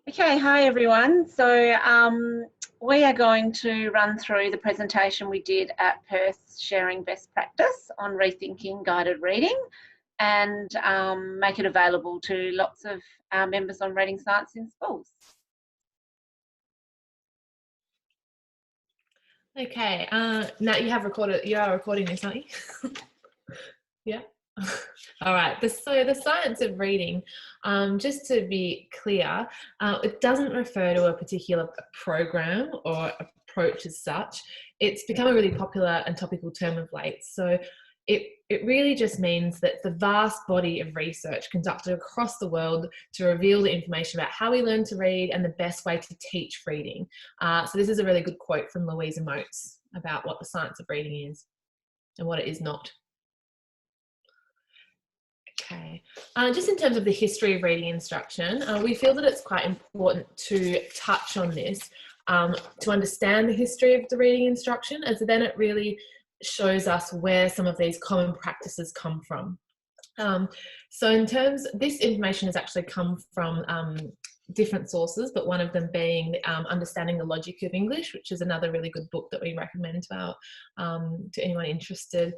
Okay, hi everyone. So we are going to run through the presentation we did at Perth sharing best practice on rethinking guided reading and make it available to lots of our members on reading science in schools. Okay, Nat, you are recording this, aren't you? Yeah. All right. So the science of reading, just to be clear, it doesn't refer to a particular program or approach as such. It's become a really popular and topical term of late. So it really just means that the vast body of research conducted across the world to reveal the information about how we learn to read and the best way to teach reading. So this is a really good quote from Louisa Moats about what the science of reading is and what it is not. Okay, just in terms of the history of reading instruction, we feel that it's quite important to touch on this to understand the history of the reading instruction, as then it really shows us where some of these common practices come from. So in terms, this information has actually come from different sources, but one of them being Understanding the Logic of English, which is another really good book that we recommend to anyone interested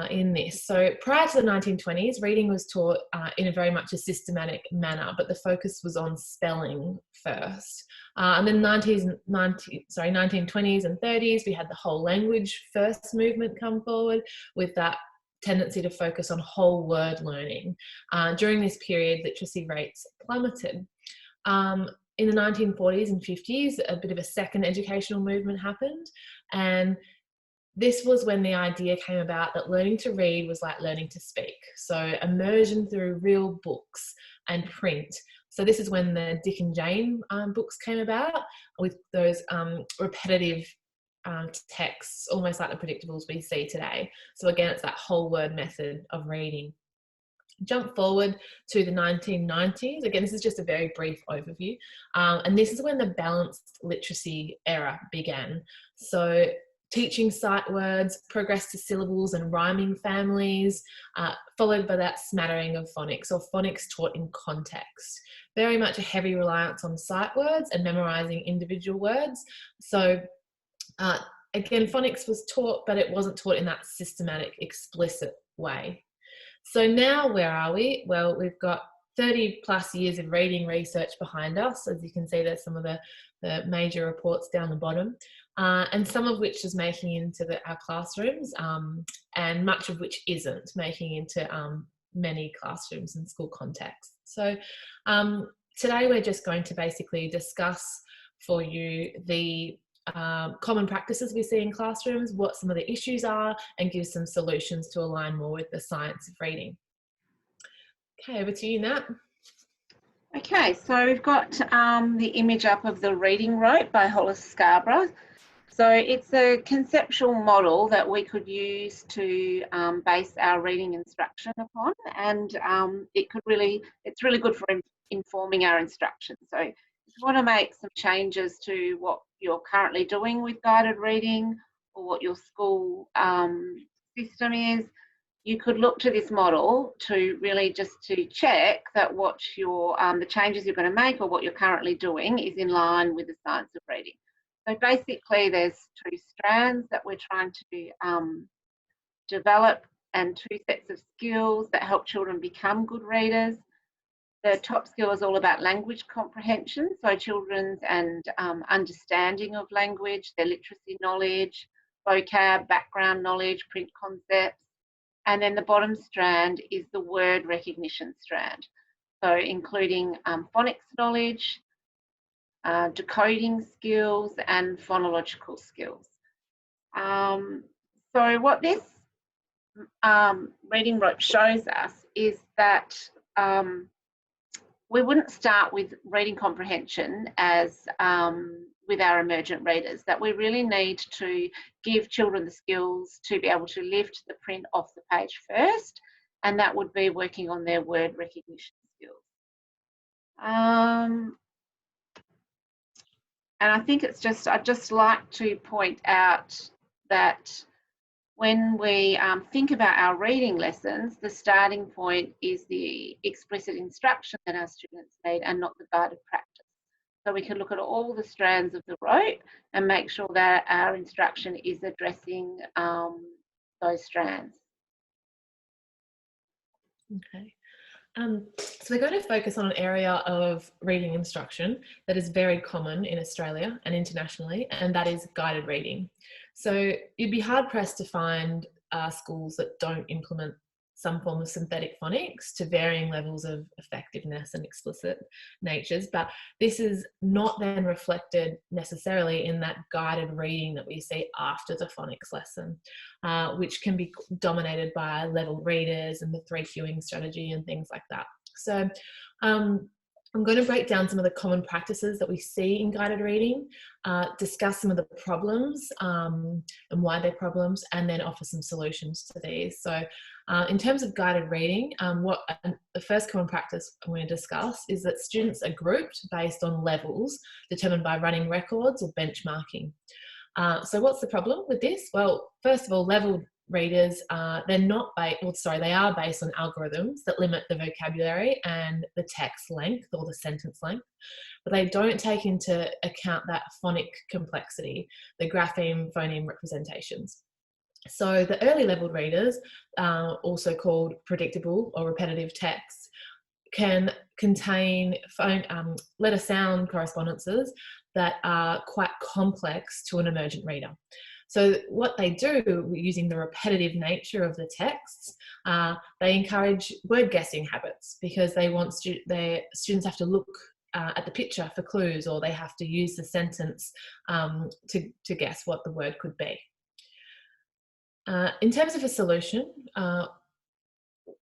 in this. So prior to the 1920s, reading was taught in a very much a systematic manner, but the focus was on spelling first. And then 1920s and 30s, we had the whole language first movement come forward with that tendency to focus on whole word learning. During this period, literacy rates plummeted. In the 1940s and 50s, a bit of a second educational movement happened, and this was when the idea came about that learning to read was like learning to speak. So immersion through real books and print. So this is when the Dick and Jane books came about with those repetitive texts, almost like the predictables we see today. So again, it's that whole word method of reading. Jump forward to the 1990s. Again, this is just a very brief overview. And this is when the balanced literacy era began. So teaching sight words, progressed to syllables and rhyming families, followed by that smattering of phonics, or phonics taught in context. Very much a heavy reliance on sight words and memorizing individual words. So again, phonics was taught, but it wasn't taught in that systematic, explicit way. So now where are we? Well, we've got 30 plus years of reading research behind us. As you can see, there's some of the major reports down the bottom, and some of which is making into our classrooms, and much of which isn't making into many classrooms and school contexts. So today we're just going to basically discuss for you the common practices we see in classrooms, what some of the issues are, and give some solutions to align more with the science of reading. Okay, over to you, Nat. Okay, so we've got the image up of the reading rope by Hollis Scarborough. So it's a conceptual model that we could use to base our reading instruction upon, and it's really good for informing our instruction. So if you want to make some changes to what you're currently doing with guided reading or what your school system is, you could look to this model to really just to check that what the changes you're going to make or what you're currently doing is in line with the science of reading. So basically there's two strands that we're trying to develop, and two sets of skills that help children become good readers. The top skill is all about language comprehension, so children's and understanding of language, their literacy knowledge, vocab, background knowledge, print concepts. And then the bottom strand is the word recognition strand, so including phonics knowledge, decoding skills, and phonological skills. So what this reading rope shows us is that we wouldn't start with reading comprehension as with our emergent readers, that we really need to give children the skills to be able to lift the print off the page first, and that would be working on their word recognition skills. And I think I'd just like to point out that when we think about our reading lessons, the starting point is the explicit instruction that our students need and not the guided practice. So we can look at all the strands of the rope and make sure that our instruction is addressing those strands. Okay. So we're going to focus on an area of reading instruction that is very common in Australia and internationally, and that is guided reading. So you'd be hard pressed to find schools that don't implement some form of synthetic phonics to varying levels of effectiveness and explicit natures, but this is not then reflected necessarily in that guided reading that we see after the phonics lesson, which can be dominated by level readers and the 3 cueing strategy and things like that. So I'm going to break down some of the common practices that we see in guided reading, discuss some of the problems and why they're problems, and then offer some solutions to these. So in terms of guided reading, the first common practice I'm going to discuss is that students are grouped based on levels determined by running records or benchmarking. So what's the problem with this? Well, first of all, level readers, they are based on algorithms that limit the vocabulary and the text length or the sentence length, but they don't take into account that phonic complexity, the grapheme phoneme representations. So the early leveled readers, also called predictable or repetitive text, can contain letter sound correspondences that are quite complex to an emergent reader. So what they do, using the repetitive nature of the texts, they encourage word guessing habits, because they want their students have to look at the picture for clues, or they have to use the sentence to guess what the word could be. In terms of a solution,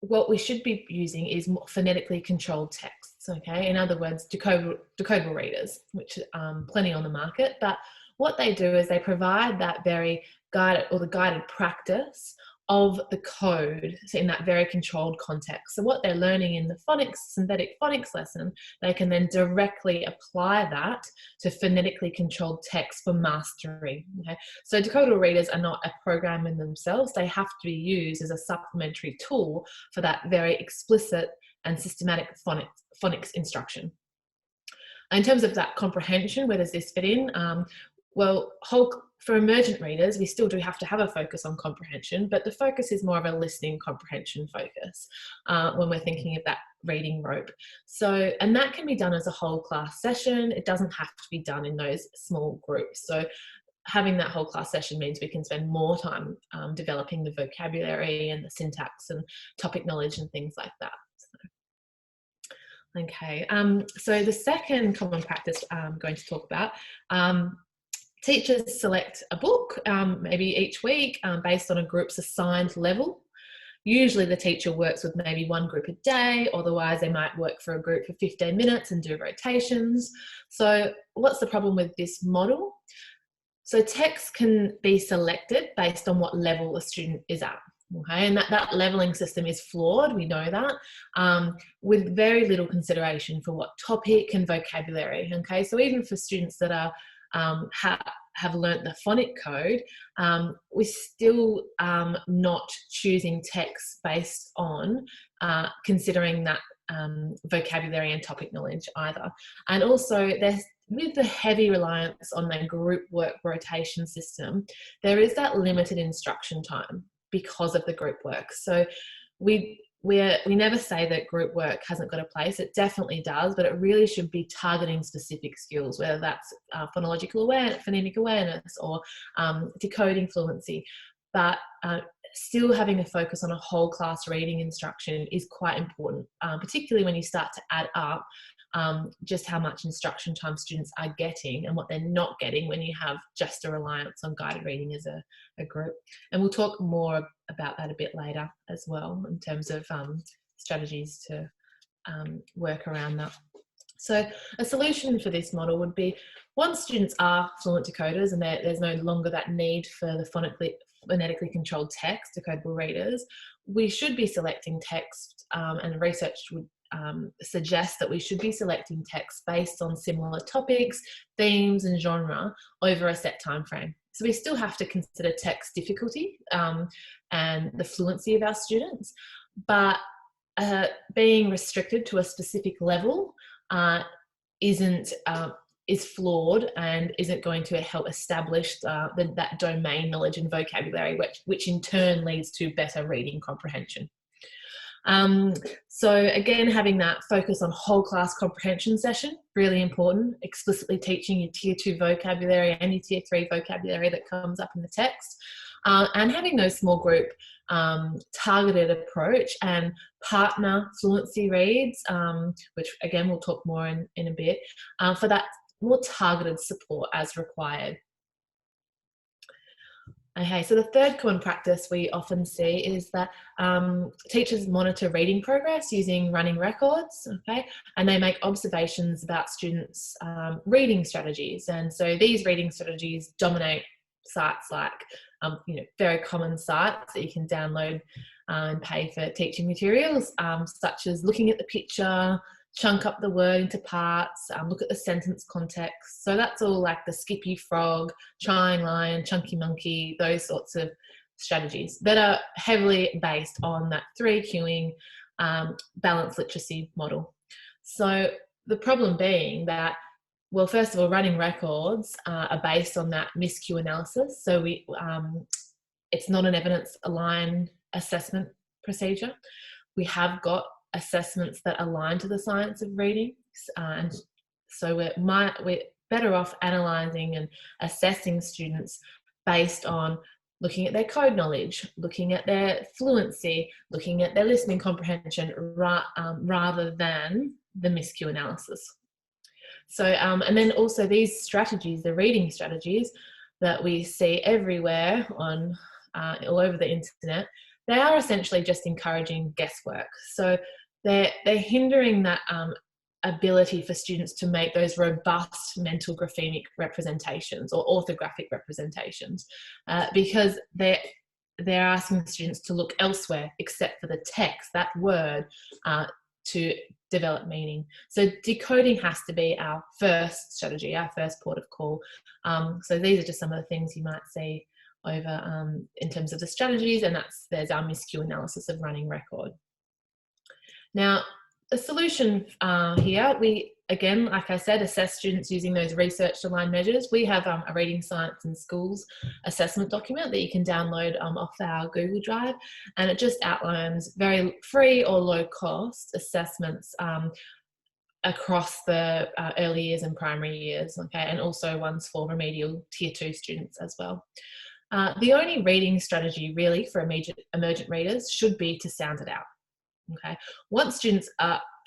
what we should be using is more phonetically controlled texts, okay? In other words, decodable readers, which are plenty on the market, but what they do is they provide that very guided practice of the code, so in that very controlled context. So what they're learning in the synthetic phonics lesson, they can then directly apply that to phonetically controlled text for mastery. Okay? So decodable readers are not a program in themselves. They have to be used as a supplementary tool for that very explicit and systematic phonics instruction. In terms of that comprehension, where does this fit in? Well, for emergent readers, we still do have to have a focus on comprehension, but the focus is more of a listening comprehension focus when we're thinking of that reading rope. So, and that can be done as a whole class session. It doesn't have to be done in those small groups. So having that whole class session means we can spend more time developing the vocabulary and the syntax and topic knowledge and things like that. Okay, so the second common practice I'm going to talk about, teachers select a book, maybe each week, based on a group's assigned level. Usually the teacher works with maybe one group a day, otherwise they might work for a group for 15 minutes and do rotations. So what's the problem with this model? So text can be selected based on what level a student is at. Okay, and that leveling system is flawed, we know that, with very little consideration for what topic and vocabulary. Okay, so even for students that are have learnt the phonic code, we're still not choosing text based on considering that vocabulary and topic knowledge either. And also with the heavy reliance on the group work rotation system, there is that limited instruction time because of the group work. So we never say that group work hasn't got a place. It definitely does, but it really should be targeting specific skills, whether that's phonemic awareness or decoding fluency. But still having a focus on a whole class reading instruction is quite important, particularly when you start to add up just how much instruction time students are getting and what they're not getting when you have just a reliance on guided reading as a group. And we'll talk more about that a bit later as well in terms of strategies to work around that. So a solution for this model would be, once students are fluent decoders and there's no longer that need for the phonetically controlled text, decodable readers, we should be selecting text, and research would suggest that we should be selecting text based on similar topics, themes and genre over a set time frame. So we still have to consider text difficulty and the fluency of our students, but being restricted to a specific level isn't is flawed and isn't going to help establish that domain knowledge and vocabulary, which in turn leads to better reading comprehension. So again, having that focus on whole class comprehension session, really important, explicitly teaching your tier 2 vocabulary and your tier 3 vocabulary that comes up in the text, and having those small group targeted approach and partner fluency reads, which again we'll talk more in a bit, for that more targeted support as required. Okay, so the third common practice we often see is that teachers monitor reading progress using running records, okay, and they make observations about students' reading strategies. And so these reading strategies dominate sites like, very common sites that you can download and pay for teaching materials, such as looking at the picture, chunk up the word into parts, look at the sentence context. So that's all like the Skippy Frog, Trying Lion, Chunky Monkey, those sorts of strategies that are heavily based on that 3Qing balanced literacy model. So the problem being that, well, first of all, running records are based on that miscue analysis. So it's not an evidence-aligned assessment procedure. We have got assessments that align to the science of reading, and so we're better off analysing and assessing students based on looking at their code knowledge, looking at their fluency, looking at their listening comprehension, rather than the miscue analysis. So and then also these strategies, the reading strategies that we see everywhere on all over the internet, they are essentially just encouraging guesswork. So they're hindering that ability for students to make those robust mental graphemic representations or orthographic representations, because they're asking students to look elsewhere except for the text, that word, to develop meaning. So decoding has to be our first strategy, our first port of call. So these are just some of the things you might see over in terms of the strategies, and there's our miscue analysis of running record. Now, the solution here, we, again, like I said, assess students using those research-aligned measures. We have a Reading Science in Schools assessment document that you can download off our Google Drive, and it just outlines very free or low-cost assessments across the early years and primary years, okay, and also ones for remedial tier 2 students as well. The only reading strategy really for emergent readers should be to sound it out. Okay. Once students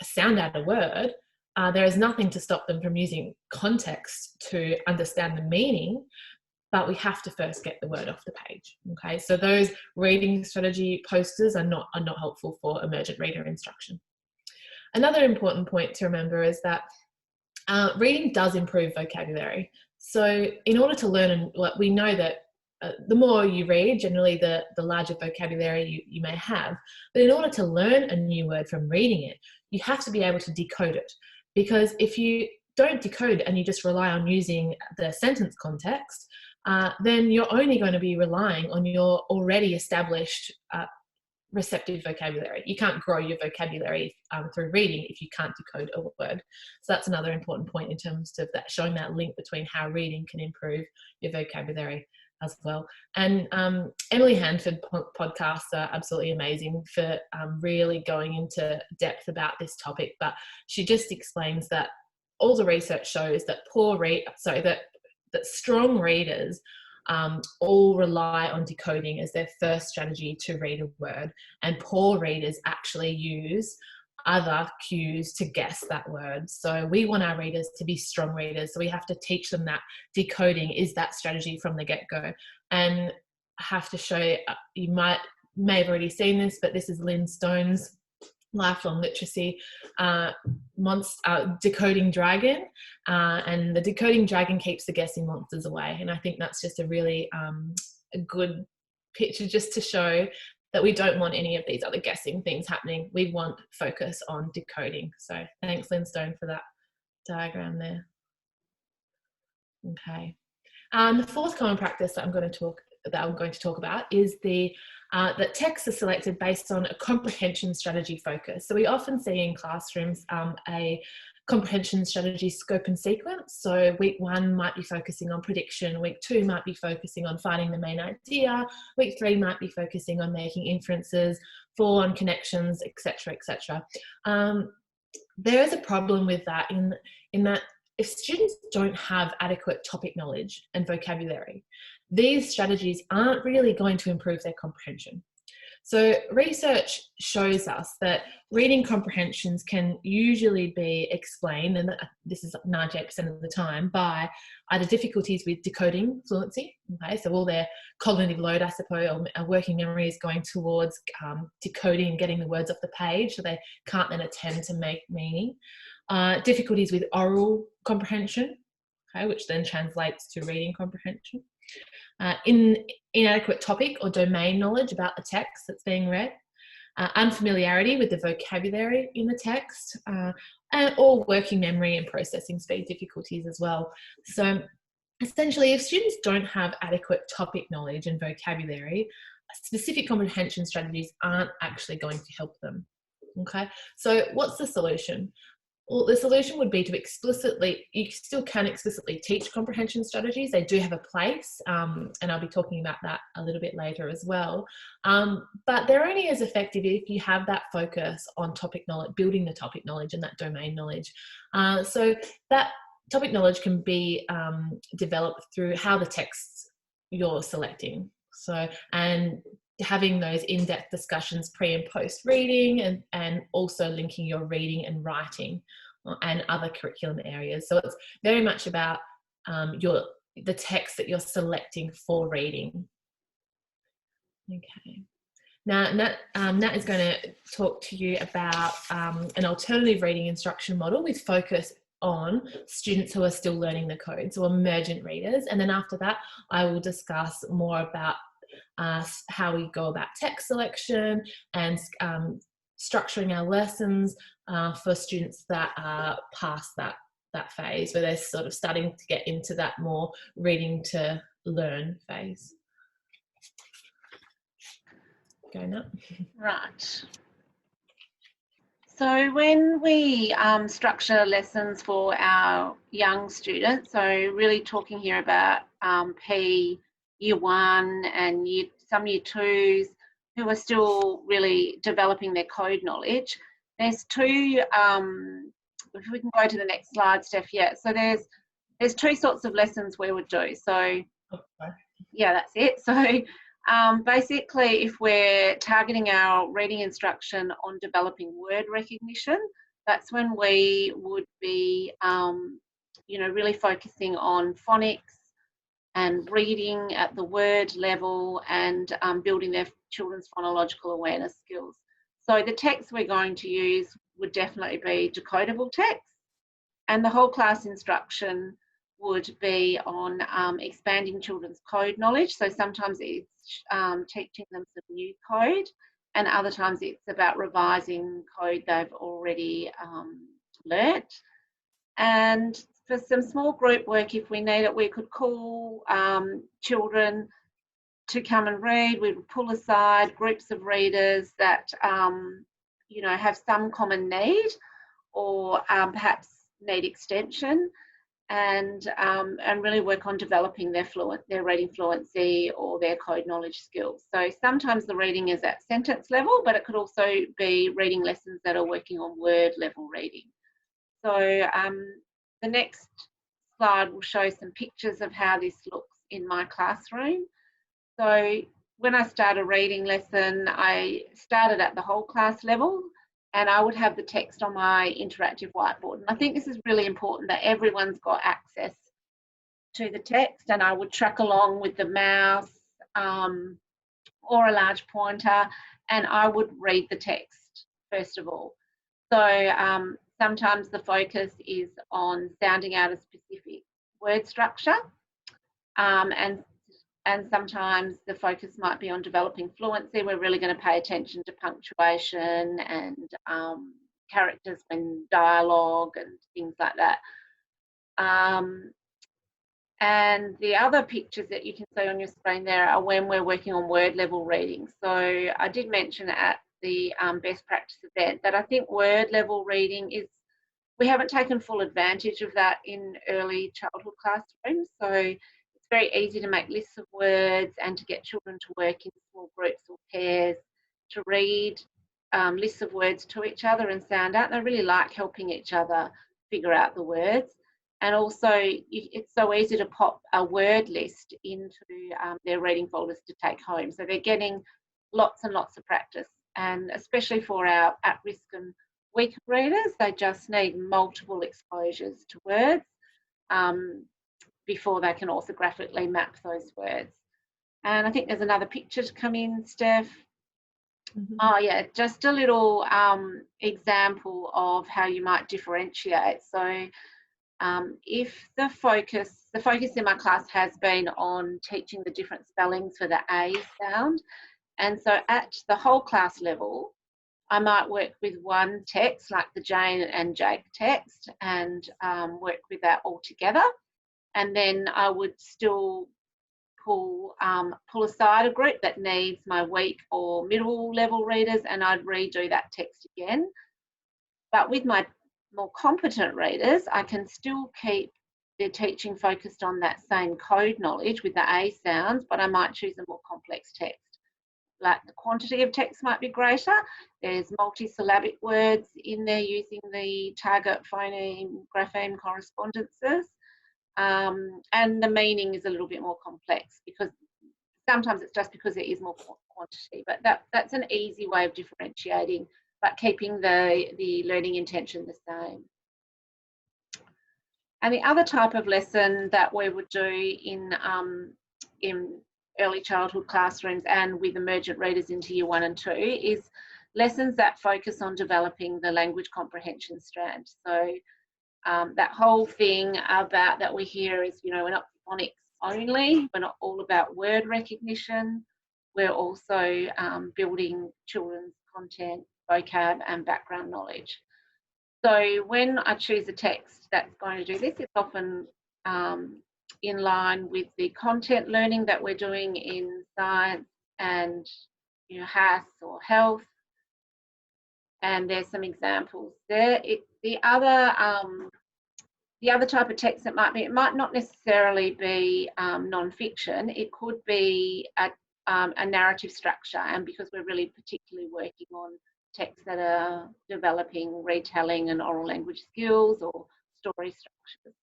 sound out a word, there is nothing to stop them from using context to understand the meaning, but we have to first get the word off the page. Okay, so those reading strategy posters are not helpful for emergent reader instruction. Another important point to remember is that reading does improve vocabulary. So in order to learn, and we know that the more you read, generally the larger vocabulary you may have. But in order to learn a new word from reading it, you have to be able to decode it. Because if you don't decode and you just rely on using the sentence context, then you're only going to be relying on your already established receptive vocabulary. You can't grow your vocabulary through reading if you can't decode a word. So that's another important point in terms of that, showing that link between how reading can improve your vocabulary as well. And Emily Hanford podcasts are absolutely amazing for really going into depth about this topic, but she just explains that all the research shows that that strong readers all rely on decoding as their first strategy to read a word, and poor readers actually use other cues to guess that word. So we want our readers to be strong readers, so we have to teach them that decoding is that strategy from the get-go. And I have to show you, may have already seen this, but this is Lynn Stone's lifelong literacy decoding dragon, and the decoding dragon keeps the guessing monsters away. And I think that's just a really a good picture just to show that we don't want any of these other guessing things happening. We want focus on decoding. So thanks, Lynn Stone, for that diagram there. Okay. The fourth common practice that I'm going to talk about is that texts are selected based on a comprehension strategy focus. So we often see in classrooms a comprehension strategy scope and sequence. So week 1 might be focusing on prediction, week 2 might be focusing on finding the main idea, week 3 might be focusing on making inferences, 4 on connections, etc., etc. There is a problem with that in that if students don't have adequate topic knowledge and vocabulary, these strategies aren't really going to improve their comprehension. So research shows us that reading comprehensions can usually be explained, and this is 98% of the time, by either difficulties with decoding fluency, okay, so all their cognitive load, I suppose, or working memory is going towards decoding and getting the words off the page, so they can't then attend to make meaning. Difficulties with oral comprehension, okay, which then translates to reading comprehension. Inadequate topic or domain knowledge about the text that's being read, unfamiliarity with the vocabulary in the text, or working memory and processing speed difficulties as well. So essentially, if students don't have adequate topic knowledge and vocabulary, specific comprehension strategies aren't actually going to help them. Okay, so what's the solution? Well, the solution would be to you still can explicitly teach comprehension strategies. They do have a place, and I'll be talking about that a little bit later as well. But they're only as effective if you have that focus on topic knowledge, building the topic knowledge and that domain knowledge. So that topic knowledge can be developed through how the texts you're selecting. So, and having those in-depth discussions pre and post reading, and also linking your reading and writing and other curriculum areas. So it's very much about the text that you're selecting for reading. Okay. Now, Nat is going to talk to you about an alternative reading instruction model with focus on students who are still learning the code, so emergent readers. And then after that, I will discuss more about how we go about text selection and structuring our lessons for students that are past that phase, where they're sort of starting to get into that more reading to learn phase. Go now. Right. So when we structure lessons for our young students, so really talking here about Year 1 and some Year 2s who are still really developing their code knowledge, there's two, if we can go to the next slide, Steph, yeah. So there's two sorts of lessons we would do. So, yeah, that's it. So basically, if we're targeting our reading instruction on developing word recognition, that's when we would be, really focusing on phonics and reading at the word level and building their children's phonological awareness skills. So the text we're going to use would definitely be decodable text, and the whole class instruction would be on expanding children's code knowledge. So sometimes it's teaching them some new code, and other times it's about revising code they've already learnt. And for some small group work, if we need it, we could call children to come and read. We would pull aside groups of readers that have some common need, or perhaps need extension, and really work on developing their reading fluency or their code knowledge skills. So sometimes the reading is at sentence level, but it could also be reading lessons that are working on word level reading. So the next slide will show some pictures of how this looks in my classroom. So when I start a reading lesson, I started at the whole class level, and I would have the text on my interactive whiteboard. And I think this is really important, that everyone's got access to the text, and I would track along with the mouse or a large pointer, and I would read the text first of all. So sometimes the focus is on sounding out a specific word structure, and sometimes the focus might be on developing fluency. We're really going to pay attention to punctuation and characters when dialogue and things like that. And the other pictures that you can see on your screen there are when we're working on word level reading. So I did mention at the best practice event that I think word level reading is We haven't taken full advantage of that in early childhood classrooms. So it's very easy to make lists of words and to get children to work in small groups or pairs to read lists of words to each other and sound out. And I really like helping each other figure out the words. And also, it's so easy to pop a word list into their reading folders to take home. So they're getting lots and lots of practice. And especially for our at-risk and weaker readers, they just need multiple exposures to words before they can orthographically map those words. And I think there's another picture to come in, Steph. Mm-hmm. Oh yeah, just a little example of how you might differentiate. So if the focus in my class has been on teaching the different spellings for the A sound, and so at the whole class level, I might work with one text, like the Jane and Jake text, and work with that all together. And then I would still pull aside a group that needs my weak or middle level readers, and I'd redo that text again. But with my more competent readers, I can still keep their teaching focused on that same code knowledge with the A sounds, but I might choose a more complex text. Like the quantity of text might be greater. There's multisyllabic words in there using the target phoneme grapheme correspondences. And the meaning is a little bit more complex because sometimes it's just because there is more quantity, but that's an easy way of differentiating, but keeping the learning intention the same. And the other type of lesson that we would do in early childhood classrooms and with emergent readers into year 1 and 2 is lessons that focus on developing the language comprehension strand. So that whole thing about that we hear is, we're not phonics only, we're not all about word recognition, we're also building children's content, vocab and background knowledge. So when I choose a text that's going to do this, it's often in line with the content learning that we're doing in science and HAS or health. And there's some examples there. The other type of text it might not necessarily be non-fiction. It could be a narrative structure, and because we're really particularly working on texts that are developing retelling and oral language skills or story structures.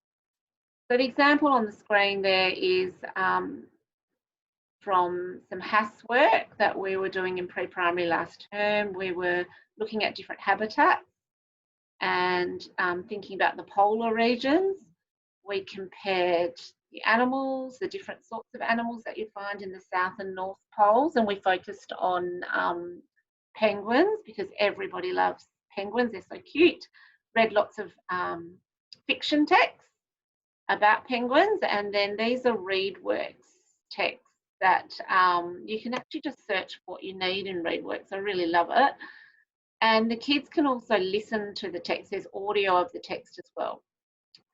So the example on the screen there is from some HAS work that we were doing in pre-primary last term. We were looking at different habitats and thinking about the polar regions. We compared the animals, the different sorts of animals that you find in the South and North Poles, and we focused on penguins because everybody loves penguins, they're so cute. Read lots of fiction texts about penguins, and then these are ReadWorks texts that you can actually just search what you need in ReadWorks. I really love it. And the kids can also listen to the text. There's audio of the text as well.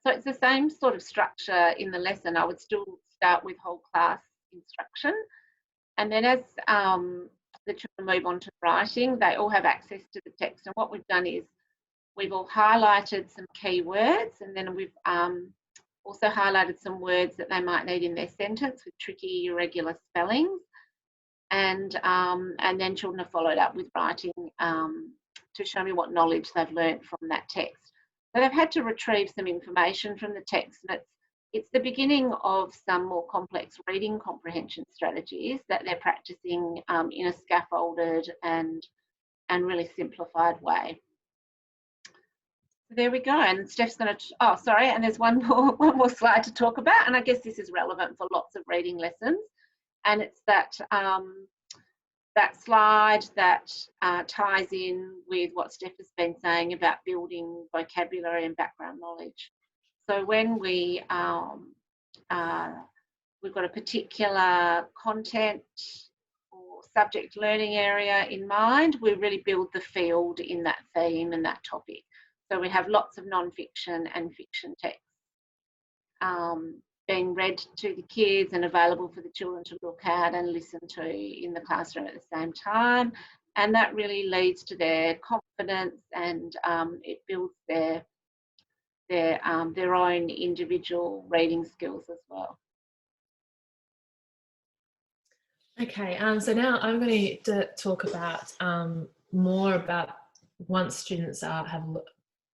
So it's the same sort of structure in the lesson. I would still start with whole class instruction. And then as the children move on to writing, they all have access to the text. And what we've done is we've all highlighted some key words, and then we've also highlighted some words that they might need in their sentence with tricky, irregular spellings. And then children have followed up with writing to show me what knowledge they've learnt from that text. So they've had to retrieve some information from the text, and it's the beginning of some more complex reading comprehension strategies that they're practicing in a scaffolded and really simplified way. So there we go, and Steph's going to, oh sorry, and there's one more slide to talk about, and I guess this is relevant for lots of reading lessons, and it's that that slide that ties in with what Steph has been saying about building vocabulary and background knowledge. So when we've got a particular content or subject learning area in mind, we really build the field in that theme and that topic. So we have lots of non-fiction and fiction texts being read to the kids and available for the children to look at and listen to in the classroom at the same time. And that really leads to their confidence, and it builds their their own individual reading skills as well. Okay, so now I'm going to talk about more about once students have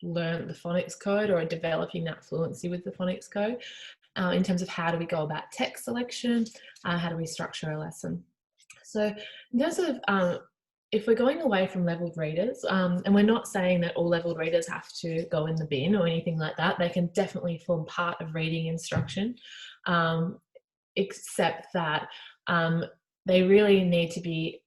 learned the phonics code or are developing that fluency with the phonics code, in terms of how do we go about text selection, how do we structure a lesson. So in terms of if we're going away from leveled readers, and we're not saying that all leveled readers have to go in the bin or anything like that, they can definitely form part of reading instruction, except that they really need to be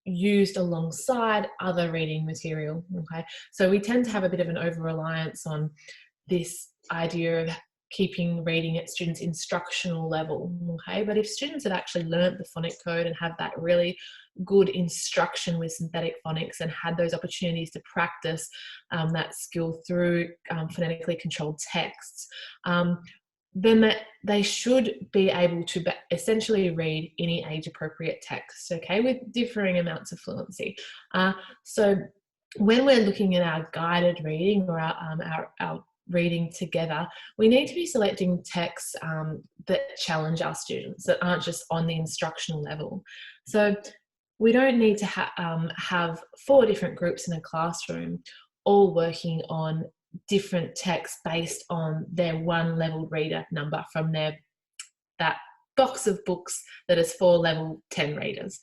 used alongside other reading material. Okay, so we tend to have a bit of an over-reliance on this idea of keeping reading at students' instructional level. Okay, but if students have actually learnt the phonic code and have that really good instruction with synthetic phonics and had those opportunities to practice that skill through phonetically controlled texts, then they should be able to essentially read any age-appropriate text, okay, with differing amounts of fluency. So when we're looking at our guided reading or our reading together, we need to be selecting texts that challenge our students, that aren't just on the instructional level. So we don't need to have 4 different groups in a classroom all working on different texts based on their one level reader number from that box of books that is for level 10 readers.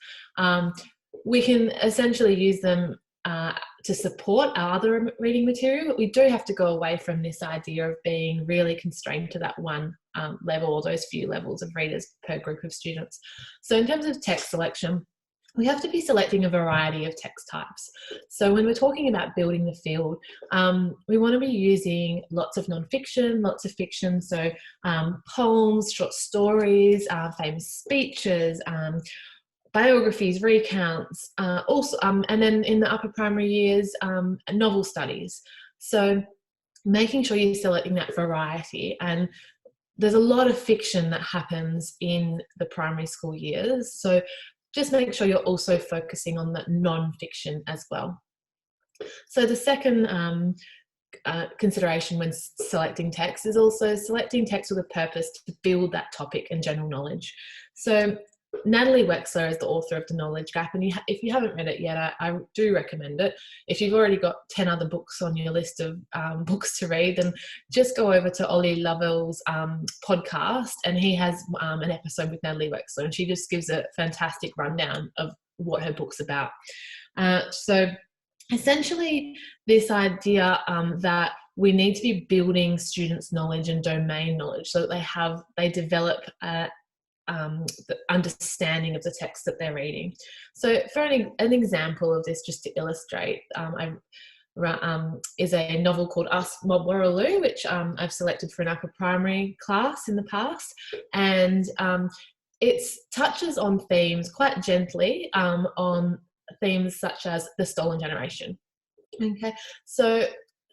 We can essentially use them to support our other reading material, but we do have to go away from this idea of being really constrained to that one level or those few levels of readers per group of students. So in terms of text selection, we have to be selecting a variety of text types. So when we're talking about building the field, we want to be using lots of non-fiction, lots of fiction, so poems, short stories, famous speeches, biographies, recounts, also, and then in the upper primary years, novel studies. So making sure you're selecting that variety. And there's a lot of fiction that happens in the primary school years. So just make sure you're also focusing on the non-fiction as well. So the second consideration when selecting text is also selecting text with a purpose to build that topic and general knowledge. So Natalie Wexler is the author of The Knowledge Gap, and if you haven't read it yet, I do recommend it. If you've already got 10 other books on your list of books to read, then just go over to Ollie Lovell's podcast, and he has an episode with Natalie Wexler, and she just gives a fantastic rundown of what her book's about. So essentially this idea that we need to be building students' knowledge and domain knowledge so that they develop the understanding of the text that they're reading. So for an example of this, just to illustrate, is a novel called Us Mob Warraloo, which I've selected for an upper primary class in the past, and it touches on themes quite gently, on themes such as the stolen generation. Okay, so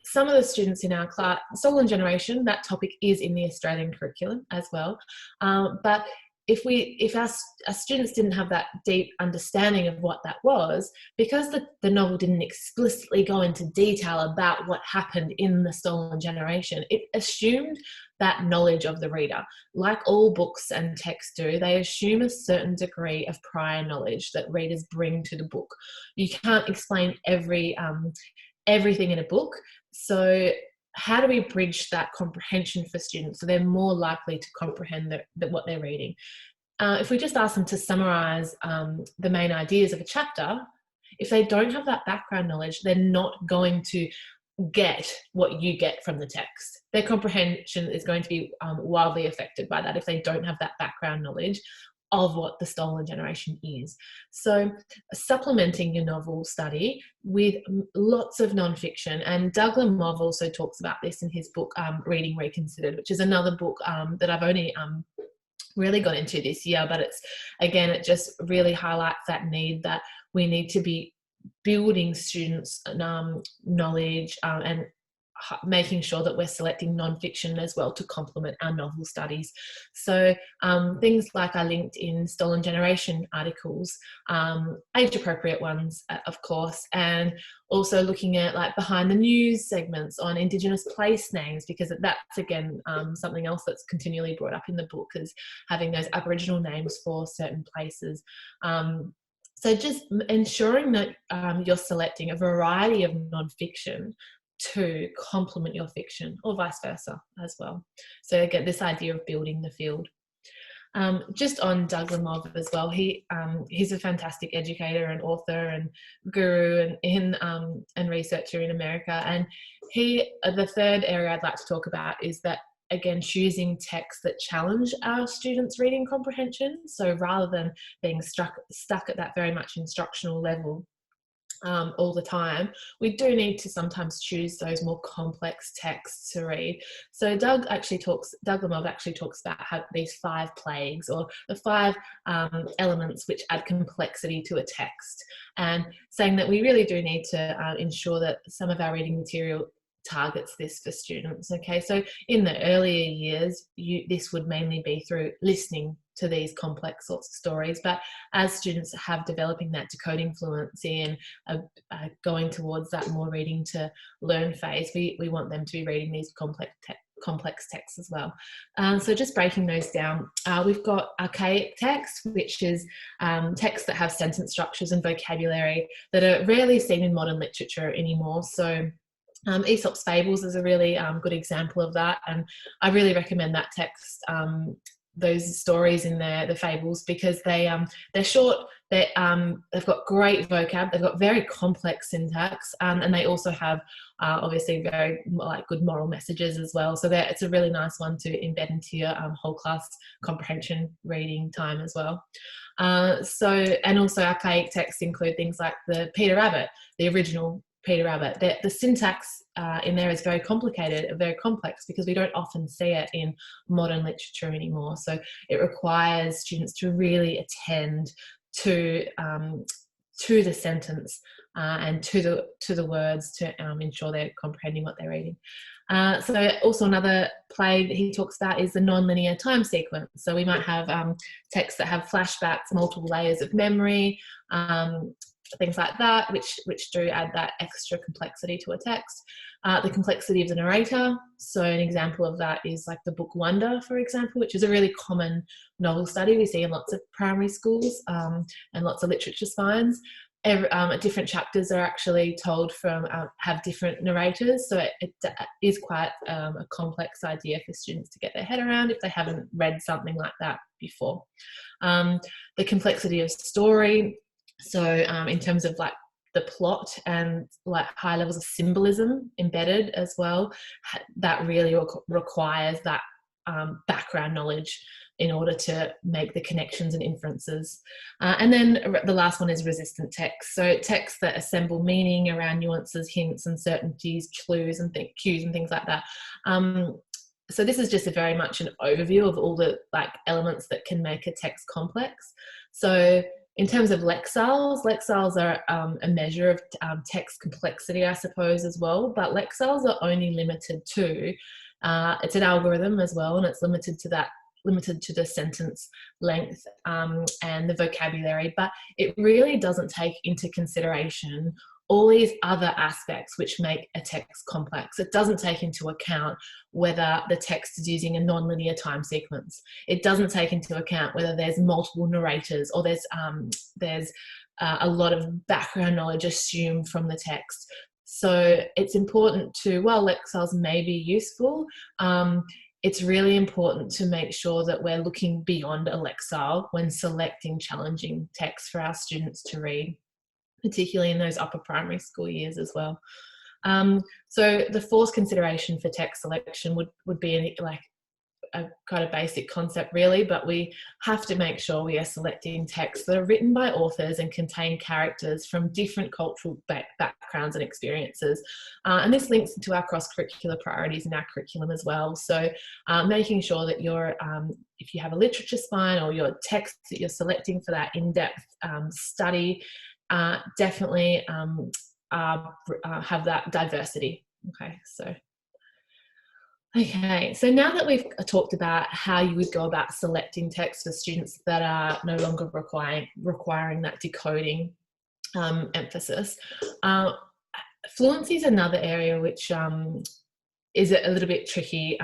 some of the students in our class, stolen generation, that topic is in the Australian curriculum as well, but if our students didn't have that deep understanding of what that was, because the novel didn't explicitly go into detail about what happened in the stolen generation, it assumed that knowledge of the reader. Like all books and texts do, they assume a certain degree of prior knowledge that readers bring to the book. You can't explain everything in a book, so how do we bridge that comprehension for students so they're more likely to comprehend what they're reading? If we just ask them to summarise the main ideas of a chapter, if they don't have that background knowledge, they're not going to get what you get from the text. Their comprehension is going to be wildly affected by that if they don't have that background knowledge of what the stolen generation is. So supplementing your novel study with lots of non-fiction, and Doug Lemov also talks about this in his book Reading Reconsidered, which is another book that I've only really got into this year, but it just really highlights that need that we need to be building students' knowledge and making sure that we're selecting non-fiction as well to complement our novel studies. So things like I linked in Stolen Generation articles, age-appropriate ones, of course, and also looking at like behind the news segments on Indigenous place names, because that's again something else that's continually brought up in the book, is having those Aboriginal names for certain places. So just ensuring that you're selecting a variety of non-fiction to complement your fiction, or vice versa as well. So again, this idea of building the field. Just on Doug Lievre as well, he's a fantastic educator and author and guru and researcher in America. And the third area I'd like to talk about is that, again, choosing texts that challenge our students' reading comprehension. So rather than being stuck at that very much instructional level all the time, we do need to sometimes choose those more complex texts to read. So Doug Lievre actually talks about how these 5 plagues, or the 5 elements which add complexity to a text, and saying that we really do need to ensure that some of our reading material targets this for students. Okay, so in the earlier years, this would mainly be through listening to these complex sorts of stories, but as students have developing that decoding fluency and going towards that more reading to learn phase, we want them to be reading these complex texts as well. So just breaking those down, we've got archaic text, which is texts that have sentence structures and vocabulary that are rarely seen in modern literature anymore. So Aesop's Fables is a really good example of that, and I really recommend that text, those stories in there, the fables, because they're short, they've got great vocab, they've got very complex syntax, and they also have obviously very good moral messages as well. So it's a really nice one to embed into your whole class comprehension reading time as well. And also archaic texts include things like the Peter Rabbit, the original Peter Rabbit. The syntax in there is very complicated, very complex, because we don't often see it in modern literature anymore. So it requires students to really attend to the sentence and to the words to ensure they're comprehending what they're reading. So also another play that he talks about is the non-linear time sequence. So we might have texts that have flashbacks, multiple layers of memory, things like that, which do add that extra complexity to a text. The complexity of the narrator. So an example of that is like the book Wonder, for example, which is a really common novel study we see in lots of primary schools and lots of literature spines. Different chapters are actually told from, have different narrators. So it is quite a complex idea for students to get their head around if they haven't read something like that before. The complexity of story. So in terms of like the plot and like high levels of symbolism embedded as well, that really requires that background knowledge in order to make the connections and inferences. And then the last one is resistant text. So texts that assemble meaning around nuances, hints, uncertainties, clues and cues and things like that. So this is just very much an overview of all the elements that can make a text complex. So in terms of lexile are a measure of text complexity, I suppose, as well. But lexile are only limited to, it's an algorithm as well, and it's limited to the sentence length and the vocabulary. But it really doesn't take into consideration all these other aspects which make a text complex. It doesn't take into account whether the text is using a non-linear time sequence. It doesn't take into account whether there's multiple narrators or there's a lot of background knowledge assumed from the text. So it's important to, while lexiles may be useful, it's really important to make sure that we're looking beyond a lexile when selecting challenging texts for our students to read, particularly in those upper primary school years as well. So the fourth consideration for text selection would be a kind of basic concept really, but we have to make sure we are selecting texts that are written by authors and contain characters from different cultural backgrounds and experiences. And this links to our cross-curricular priorities in our curriculum as well. So making sure that if you have a literature spine or your text that you're selecting for that in-depth study, definitely have that diversity. Okay, so Okay, so now that we've talked about how you would go about selecting text for students that are no longer requiring that decoding emphasis, fluency is another area which is a little bit tricky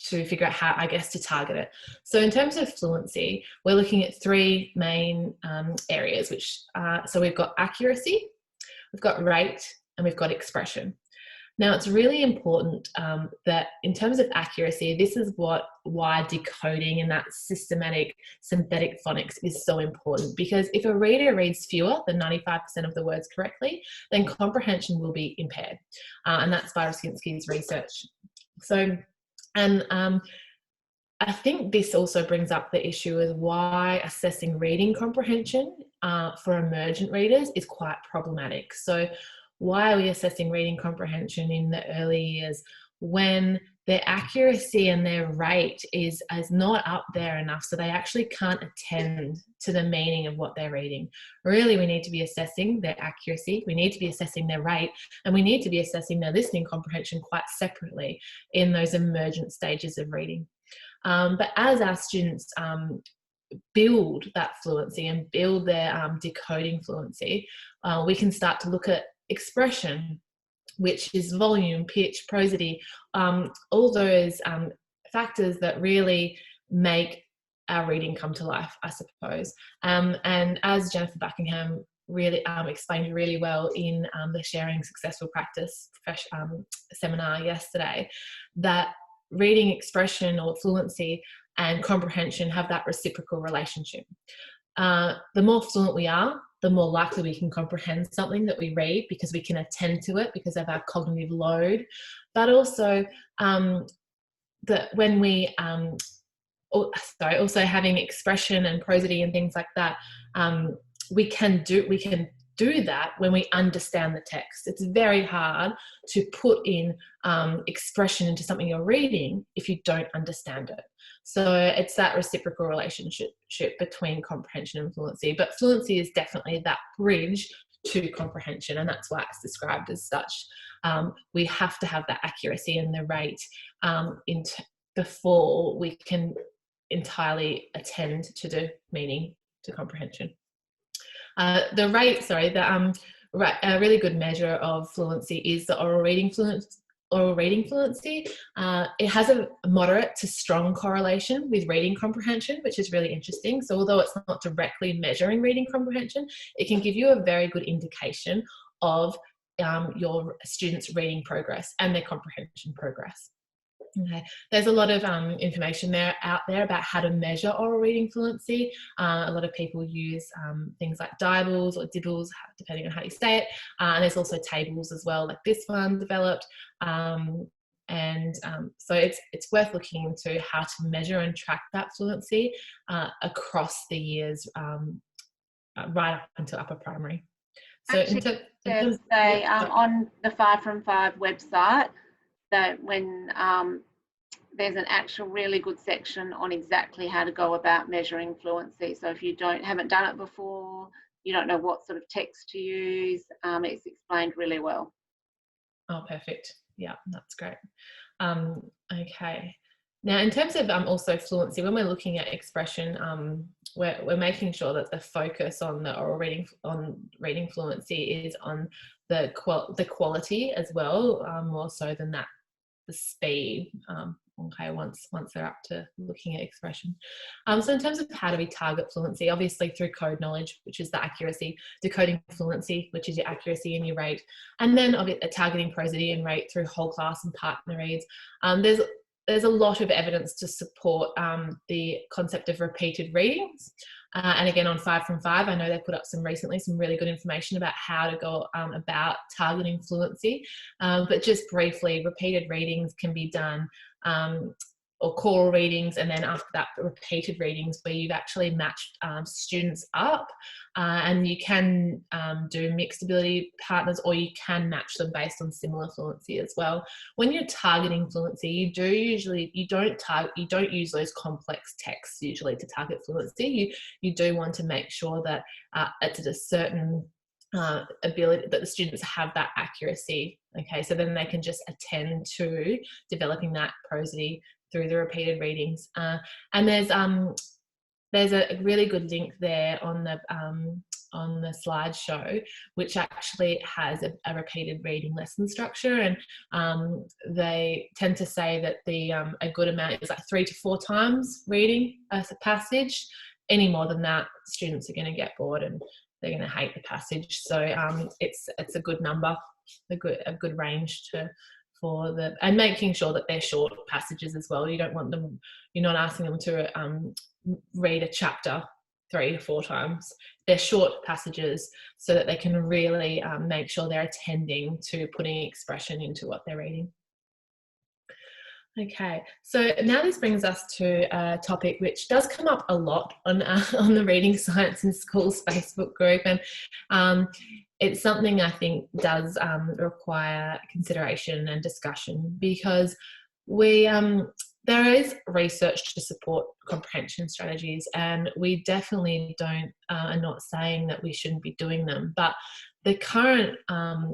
to figure out how, I guess, to target it. So in terms of fluency, we're looking at three main areas, which so we've got accuracy, we've got rate, and we've got expression. Now, it's really important that in terms of accuracy, this is why decoding and that systematic synthetic phonics is so important, because if a reader reads fewer than 95% of the words correctly, then comprehension will be impaired. And that's by Rosinski's research. So, and I think this also brings up the issue of why assessing reading comprehension for emergent readers is quite problematic. So why are we assessing reading comprehension in the early years when their accuracy and their rate is not up there enough, so they actually can't attend to the meaning of what they're reading? Really, we need to be assessing their accuracy, we need to be assessing their rate, and we need to be assessing their listening comprehension quite separately in those emergent stages of reading. But as our students build that fluency and build their decoding fluency, we can start to look at expression, which is volume, pitch, prosody, all those factors that really make our reading come to life, I suppose. And as Jennifer Buckingham really explained really well in the Sharing Successful Practice seminar yesterday, that reading expression or fluency and comprehension have that reciprocal relationship. The more fluent we are, the more likely we can comprehend something that we read, because we can attend to it because of our cognitive load. But also that when we also having expression and prosody and things like that, we can do that when we understand the text. It's very hard to put in expression into something you're reading if you don't understand it. So it's that reciprocal relationship between comprehension and fluency. But fluency is definitely that bridge to comprehension, and that's why it's described as such. We have to have that accuracy and the rate before we can entirely attend to the meaning, to comprehension. A really good measure of fluency is the oral reading fluency. It has a moderate to strong correlation with reading comprehension, which is really interesting. So although it's not directly measuring reading comprehension, it can give you a very good indication of your students' reading progress and their comprehension progress. Okay. There's a lot of information out there about how to measure oral reading fluency. A lot of people use things like Dibbles or Dibbles, depending on how you say it. And there's also tables as well, like this one developed. So it's worth looking into how to measure and track that fluency across the years, right up until upper primary. So on the 5 from 5 website, that when there's an actual really good section on exactly how to go about measuring fluency. So if you haven't done it before, you don't know what sort of text to use, it's explained really well. Oh, perfect. Yeah, that's great. Okay. Now, in terms of also fluency, when we're looking at expression, we're making sure that the focus on the oral reading fluency is on the quality as well, more so than the speed. Okay, once they're up to looking at expression. So in terms of how do we target fluency, obviously through code knowledge, which is the accuracy, decoding fluency, which is your accuracy and your rate, and then targeting prosody and rate through whole class and partner reads. There's a lot of evidence to support the concept of repeated readings. And again, on 5 from 5, I know they put up some really good information about how to go about targeting fluency. But just briefly, repeated readings can be done, or choral readings, and then after that, repeated readings where you've actually matched students up, and you can do mixed ability partners, or you can match them based on similar fluency as well. When you're targeting fluency, you don't use those complex texts usually to target fluency. You do want to make sure that it's at a certain ability, that the students have that accuracy. Okay, so then they can just attend to developing that prosody through the repeated readings. And there's a really good link there on the slideshow, which actually has a repeated reading lesson structure, and they tend to say that a good amount is like 3 to 4 times reading a passage. Any more than that, students are going to get bored and they're going to hate the passage. So it's a good number, a good range and making sure that they're short passages as well. You don't want them, you're not asking them to read a chapter 3 to 4 times. They're short passages so that they can really make sure they're attending to putting expression into what they're reading. Okay, so now this brings us to a topic which does come up a lot on the Reading Science in Schools Facebook group, and it's something I think does require consideration and discussion, because there is research to support comprehension strategies, and we definitely are not saying that we shouldn't be doing them, but the current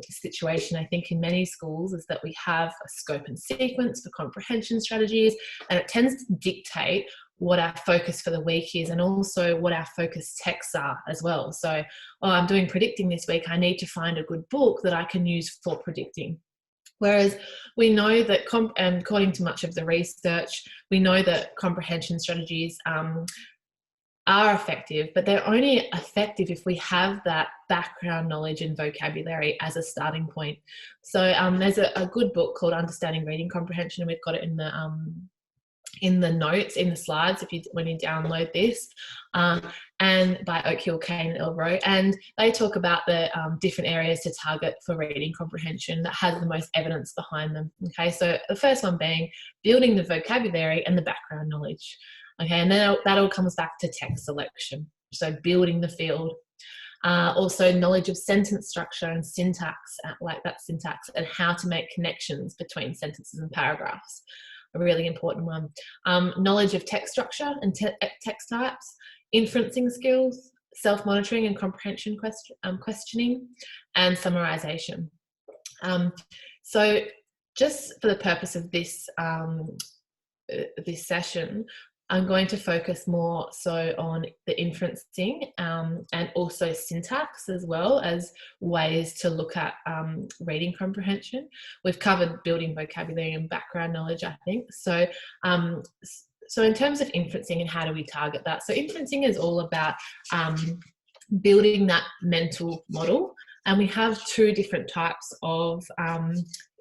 situation, I think, in many schools is that we have a scope and sequence for comprehension strategies, and it tends to dictate what our focus for the week is, and also what our focus texts are as well. So, I'm doing predicting this week, I need to find a good book that I can use for predicting. Whereas we know that, according to much of the research, we know that comprehension strategies are effective, but they're only effective if we have that background knowledge and vocabulary as a starting point. So there's a good book called Understanding Reading Comprehension, and we've got it in the notes, in the slides, when you download this, and by Oakhill, Kane and Lievre, and they talk about the different areas to target for reading comprehension that has the most evidence behind them. Okay, so the first one being building the vocabulary and the background knowledge. Okay, and then that all comes back to text selection, so building the field. Also knowledge of sentence structure and syntax, and how to make connections between sentences and paragraphs, a really important one. Knowledge of text structure and text types, inferencing skills, self-monitoring and comprehension questioning, and summarization. So just for the purpose of this session, I'm going to focus more so on the inferencing and also syntax, as well as ways to look at reading comprehension. We've covered building vocabulary and background knowledge, I think. So, so in terms of inferencing and how do we target that? So inferencing is all about building that mental model. And we have 2 different types of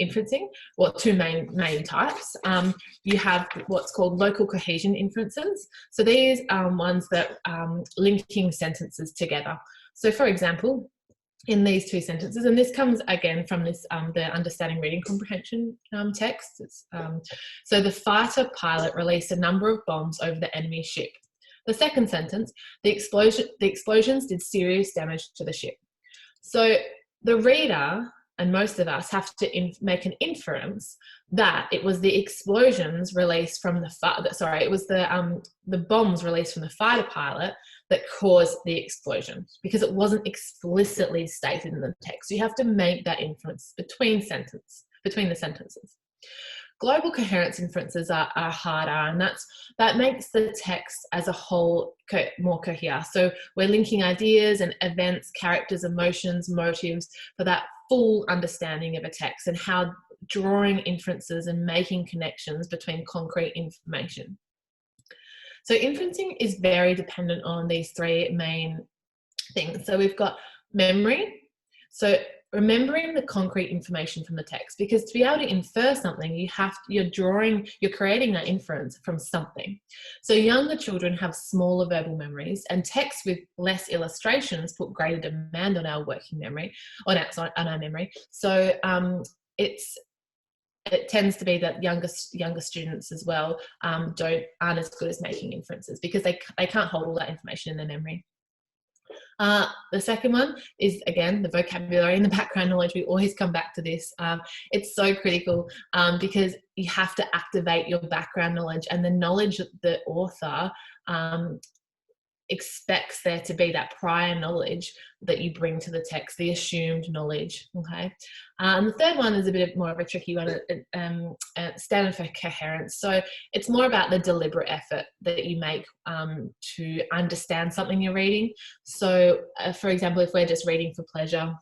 inferencing, well, 2 main types. You have what's called local cohesion inferences. So these are ones that linking sentences together. So for example, in these 2 sentences, and this comes again from this the Understanding Reading Comprehension text. So the fighter pilot released a number of bombs over the enemy ship. The second sentence, the explosions did serious damage to the ship. So the reader, and most of us, have to make an inference that it was the explosions released from it was the bombs released from the fighter pilot that caused the explosion, because it wasn't explicitly stated in the text. So you have to make that inference between the sentences. Global coherence inferences are harder, and that makes the text as a whole more coherent. So we're linking ideas and events, characters, emotions, motives for that full understanding of a text, and how drawing inferences and making connections between concrete information. So inferencing is very dependent on these 3 main things. So we've got memory. So remembering the concrete information from the text, because to be able to infer something, you're creating that inference from something. So younger children have smaller verbal memories, and text with less illustrations put greater demand on our working memory, on our memory. So it tends to be that younger students as well aren't as good as making inferences, because they can't hold all that information in their memory. The second one is, again, the vocabulary and the background knowledge. We always come back to this. It's so critical because you have to activate your background knowledge and the knowledge that the author expects there to be that prior knowledge that you bring to the text, the assumed knowledge. Okay. And the third one is a bit more of a tricky one, standard for coherence. So it's more about the deliberate effort that you make to understand something you're reading. So for example, if we're just reading for pleasure,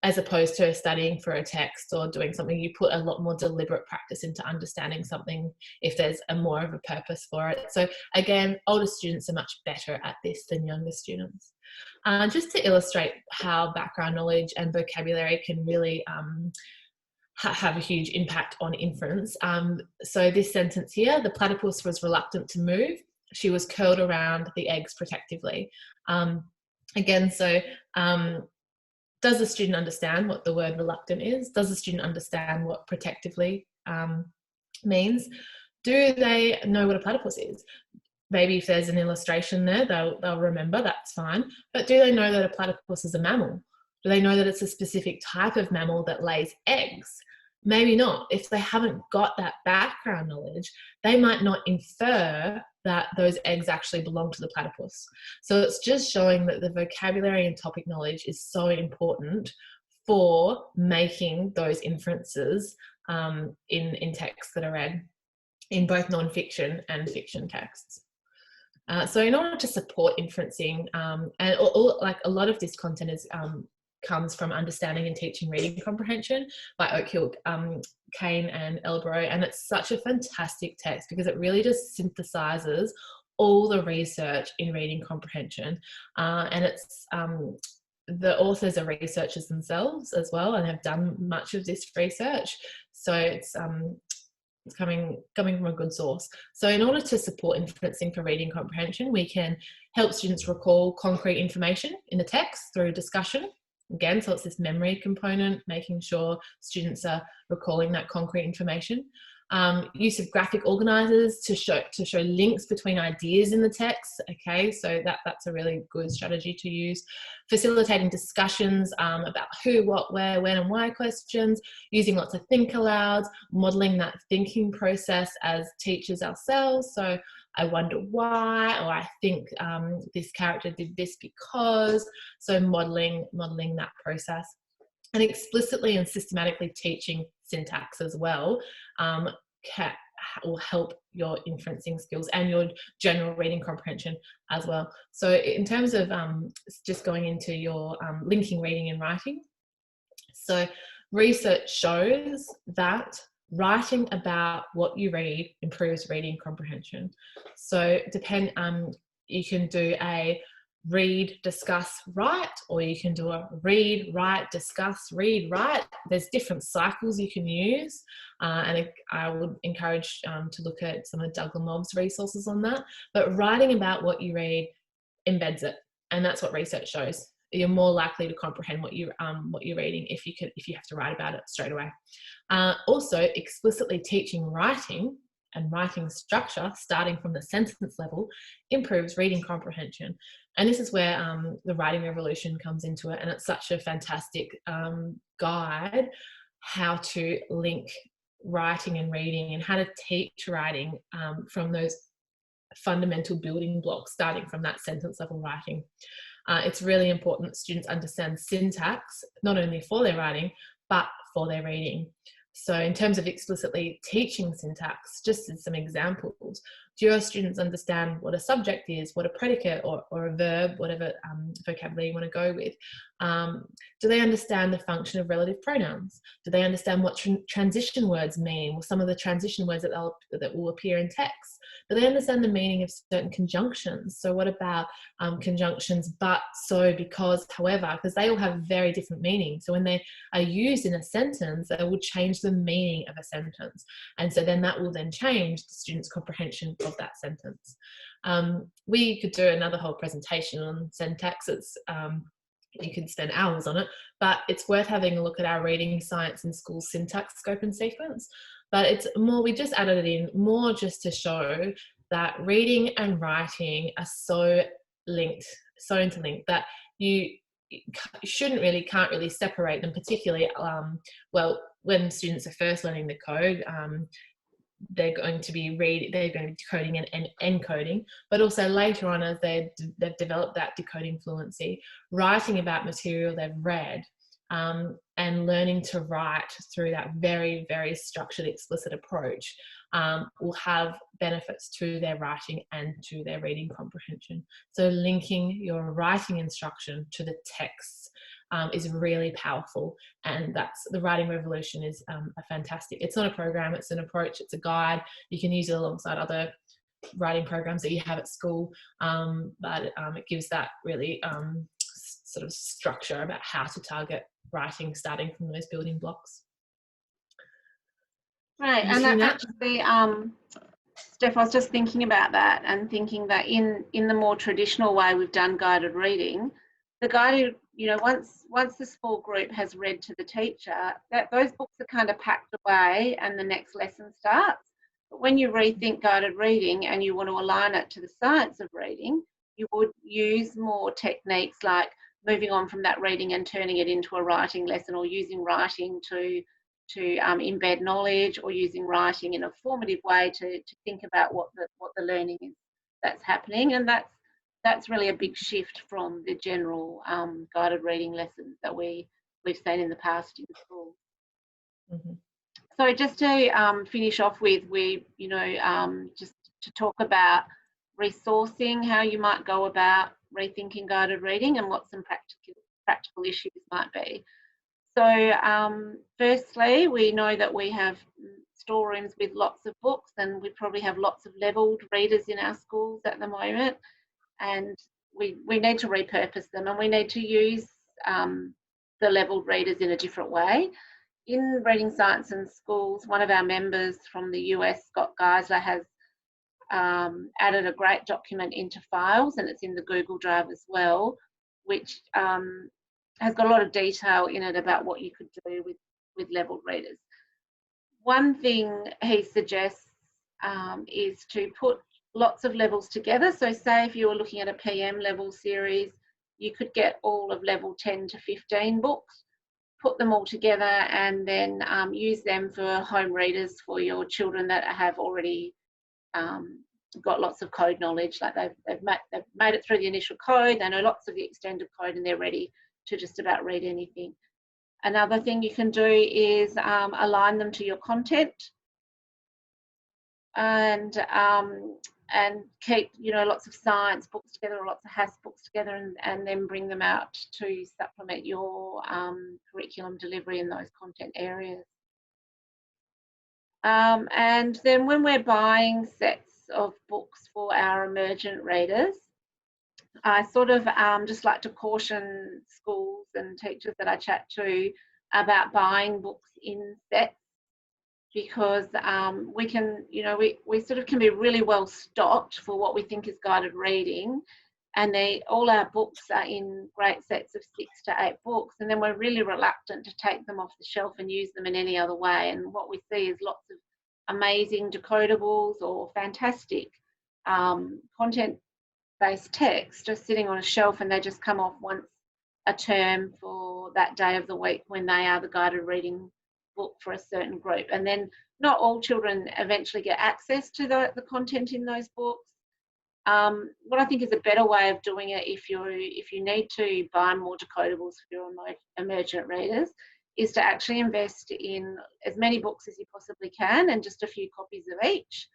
as opposed to studying for a text or doing something, you put a lot more deliberate practice into understanding something if there's a more of a purpose for it. So again, older students are much better at this than younger students. Just to illustrate how background knowledge and vocabulary can really have a huge impact on inference. So this sentence here, the platypus was reluctant to move. She was curled around the eggs protectively. Again, so does the student understand what the word reluctant is? Does the student understand what protectively means? Do they know what a platypus is? Maybe if there's an illustration there, they'll remember, that's fine. But do they know that a platypus is a mammal? Do they know that it's a specific type of mammal that lays eggs? Maybe not. If they haven't got that background knowledge, they might not infer that those eggs actually belong to the platypus. So it's just showing that the vocabulary and topic knowledge is so important for making those inferences in texts that are read in both non-fiction and fiction texts. So in order to support inferencing, and like a lot of this content is comes from Understanding and Teaching Reading Comprehension by Oakhill, Kane and Elbro, and it's such a fantastic text because it really just synthesizes all the research in reading comprehension, and it's the authors are researchers themselves as well and have done much of this research, so it's coming from a good source. So in order to support inferencing for reading comprehension, we can help students recall concrete information in the text through discussion. Again, so it's this memory component, making sure students are recalling that concrete information. Use of graphic organizers to show links between ideas in the text. Okay, so that's a really good strategy to use. Facilitating discussions about who, what, where, when, and why questions. Using lots of think alouds, modeling that thinking process as teachers ourselves. So I wonder why, or I think this character did this because. So modeling that process. And explicitly and systematically teaching syntax as well will help your inferencing skills and your general reading comprehension as well. So in terms of just going into your linking reading and writing, so research shows that writing about what you read improves reading comprehension. So you can do a read, discuss, write, or you can do a read, write, discuss, read, write. There's different cycles you can use, and I would encourage to look at some of Doug Lemob's resources on that. But writing about what you read embeds it, and that's what research shows. You're more likely to comprehend what you're reading if you have to write about it straight away. Also, explicitly teaching writing and writing structure, starting from the sentence level, improves reading comprehension. And this is where the writing revolution comes into it, and it's such a fantastic guide how to link writing and reading and how to teach writing from those fundamental building blocks, starting from that sentence level writing. It's really important that students understand syntax, not only for their writing, but for their reading. So in terms of explicitly teaching syntax, just as some examples, do your students understand what a subject is, what a predicate or a verb, whatever vocabulary you want to go with? Do they understand the function of relative pronouns? Do they understand what transition words mean, or some of the transition words that will appear in text? Do they understand the meaning of certain conjunctions? So what about conjunctions but, so, because, however, because they all have very different meanings. So when they are used in a sentence, they will change the meaning of a sentence. And so then that will then change the student's comprehension of that sentence. We could do another whole presentation on syntax. You could spend hours on it, but it's worth having a look at our reading science in school syntax scope and sequence. But it's more, we just added it in more just to show that reading and writing are so linked, so interlinked, that you can't really separate them, particularly well when students are first learning the code. they're going to be decoding and encoding, but also later on, as they've developed that decoding fluency, writing about material they've read, and learning to write through that very, very structured, explicit approach will have benefits to their writing and to their reading comprehension. So linking your writing instruction to the texts is really powerful, and that's the Writing Revolution is a fantastic, it's not a program, it's an approach, it's a guide. You can use it alongside other writing programs that you have at school, but it gives that really sort of structure about how to target writing, starting from those building blocks. Right, and actually, Steph, I was just thinking about that and thinking that in the more traditional way we've done guided reading, the guided, once the small group has read to the teacher, that those books are kind of packed away and the next lesson starts. But when you rethink guided reading and you want to align it to the science of reading, you would use more techniques like moving on from that reading and turning it into a writing lesson, or using writing to embed knowledge, or using writing in a formative way to think about what the learning is that's happening. And that's really a big shift from the general guided reading lessons that we've seen in the past in school. Mm-hmm. So just to finish off with, just to talk about resourcing, how you might go about rethinking guided reading and what some practical issues might be. So firstly, we know that we have storerooms with lots of books, and we probably have lots of levelled readers in our schools at the moment, and we need to repurpose them, and we need to use the levelled readers in a different way. In Reading Science in Schools, one of our members from the US, Scott Geisler, has added a great document into files, and it's in the Google Drive as well, which has got a lot of detail in it about what you could do with levelled readers. One thing he suggests is to put lots of levels together. So say if you were looking at a PM level series, you could get all of level 10 to 15 books, put them all together, and then use them for home readers for your children that have already got lots of code knowledge. Like they've made it through the initial code, they know lots of the extended code, and they're ready to just about read anything. Another thing you can do is align them to your content, and keep lots of science books together, or lots of HASS books together, and then bring them out to supplement your curriculum delivery in those content areas. And then when we're buying sets of books for our emergent readers, I sort of just like to caution schools and teachers that I chat to about buying books in sets, because we can, we sort of can be really well stocked for what we think is guided reading, and all our books are in great sets of 6 to 8 books, and then we're really reluctant to take them off the shelf and use them in any other way. And what we see is lots of amazing decodables or fantastic content-based text just sitting on a shelf, and they just come off once a term for that day of the week when they are the guided reading book for a certain group. And then not all children eventually get access to the content in those books. What I think is a better way of doing it, if you need to buy more decodables for your emergent readers, is to actually invest in as many books as you possibly can, and just a few copies of each,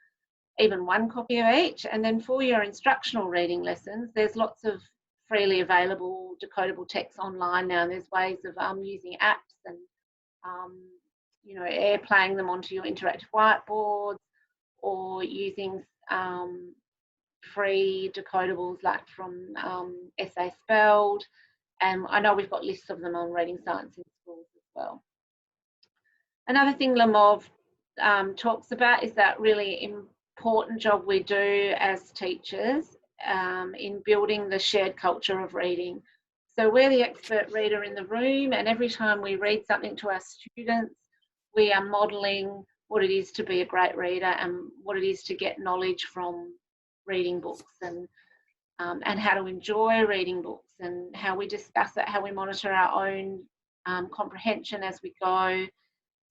even one copy of each. And then for your instructional reading lessons, there's lots of freely available decodable text online now, and there's ways of using apps and air playing them onto your interactive whiteboards, or using free decodables like from SA Spelled, and I know we've got lists of them on Reading Science in Schools as well. Another thing Lamov talks about is that really important job we do as teachers in building the shared culture of reading. So we're the expert reader in the room, and every time we read something to our students, we are modelling what it is to be a great reader and what it is to get knowledge from reading books, and how to enjoy reading books, and how we discuss it, how we monitor our own comprehension as we go,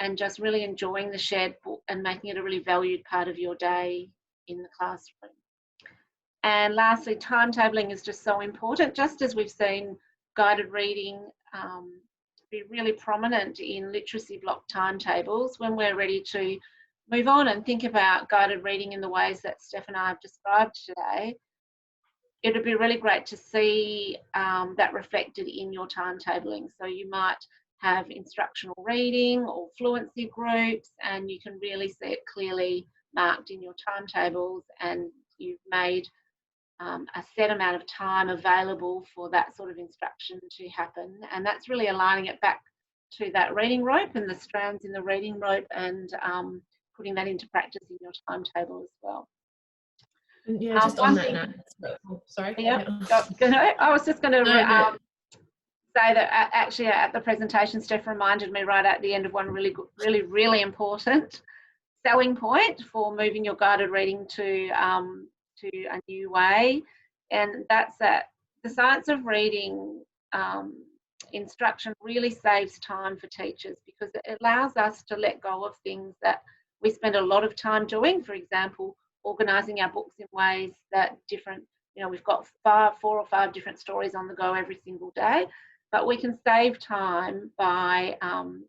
and just really enjoying the shared book and making it a really valued part of your day in the classroom. And lastly, timetabling is just so important, just as we've seen guided reading be really prominent in literacy block timetables. When we're ready to move on and think about guided reading in the ways that Steph and I have described today, it would be really great to see that reflected in your timetabling. So you might have instructional reading or fluency groups, and you can really see it clearly marked in your timetables, and you've made a set amount of time available for that sort of instruction to happen. And that's really aligning it back to that reading rope and the strands in the reading rope, and putting that into practice in your timetable as well. Yeah, just on that, Nat. Sorry. Yeah, I was just going to say that actually at the presentation, Steph reminded me right at the end of one really important selling point for moving your guided reading to a new way, and that's that the science of reading instruction really saves time for teachers, because it allows us to let go of things that we spend a lot of time doing. For example, organising our books in ways that we've got 4 or 5 different stories on the go every single day, but we can save time by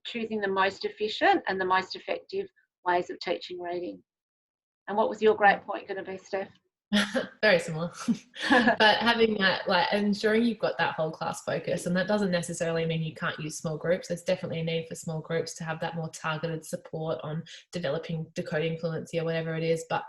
choosing the most efficient and the most effective ways of teaching reading. And what was your great point going to be, Steph? Very similar. But having that, like, ensuring you've got that whole class focus, and that doesn't necessarily mean you can't use small groups. There's definitely a need for small groups to have that more targeted support on developing decoding fluency or whatever it is, but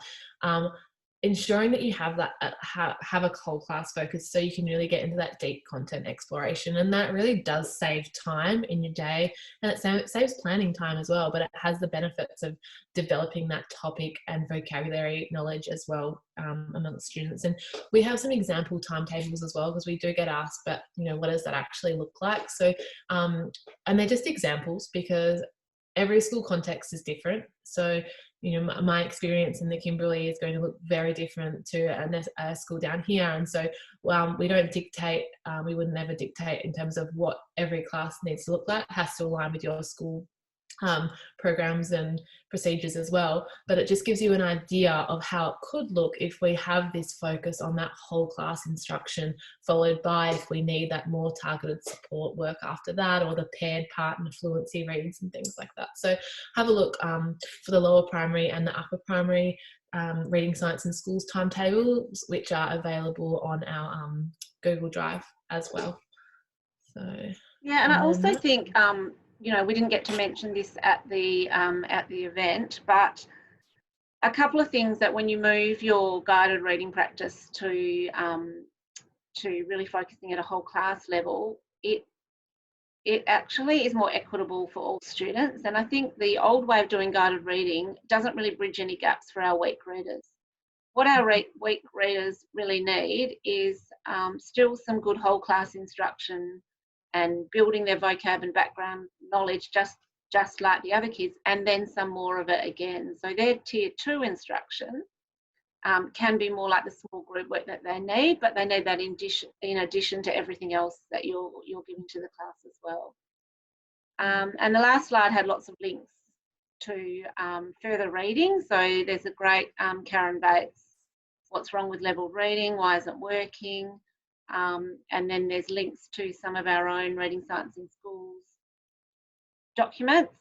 ensuring that you have that have a whole class focus, so you can really get into that deep content exploration. And that really does save time in your day, and it saves planning time as well, but it has the benefits of developing that topic and vocabulary knowledge as well amongst students. And we have some example timetables as well, because we do get asked, but what does that actually look like? So and they're just examples, because every school context is different. So my experience in the Kimberley is going to look very different to a school down here. And so we don't dictate, we would never dictate in terms of what every class needs to look like. It has to align with your school programs and procedures as well, but it just gives you an idea of how it could look if we have this focus on that whole class instruction, followed by if we need that more targeted support work after that, or the paired partner fluency reads and things like that. So have a look for the lower primary and the upper primary reading science in schools timetables, which are available on our Google Drive as well. So yeah, and I also think we didn't get to mention this at the event, but a couple of things that when you move your guided reading practice to really focusing at a whole class level, it actually is more equitable for all students. And I think the old way of doing guided reading doesn't really bridge any gaps for our weak readers. What our weak readers really need is still some good whole class instruction and building their vocab and background knowledge just like the other kids, and then some more of it again. So their tier 2 instruction can be more like the small group work that they need, but they need that in addition to everything else that you're giving to the class as well. And the last slide had lots of links to further reading. So there's a great Karen Bates, What's Wrong with Level Reading, Why Isn't Working? And then there's links to some of our own Reading Science in Schools documents,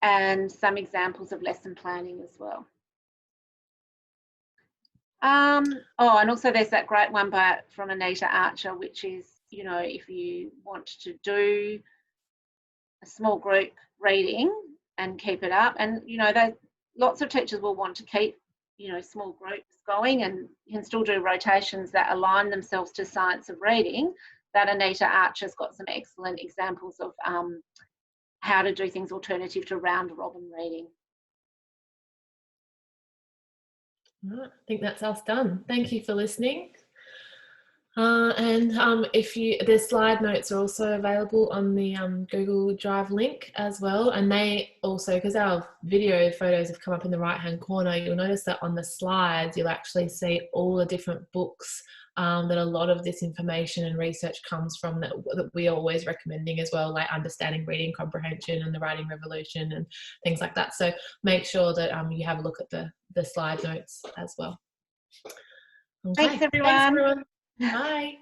and some examples of lesson planning as well. And also there's that great one from Anita Archer, which is, if you want to do a small group reading and keep it up, and lots of teachers will want to keep small groups going, and you can still do rotations that align themselves to science of reading. That Anita Archer's got some excellent examples of how to do things alternative to round robin reading. I think that's us done. Thank you for listening. If the slide notes are also available on the Google Drive link as well, and they also, because our video photos have come up in the right hand corner, you'll notice that on the slides you'll actually see all the different books that a lot of this information and research comes from, that we're always recommending as well, like Understanding Reading Comprehension and the Writing Revolution and things like that. So make sure that you have a look at the slide notes as well. Okay. Thanks everyone. Thanks everyone. Bye.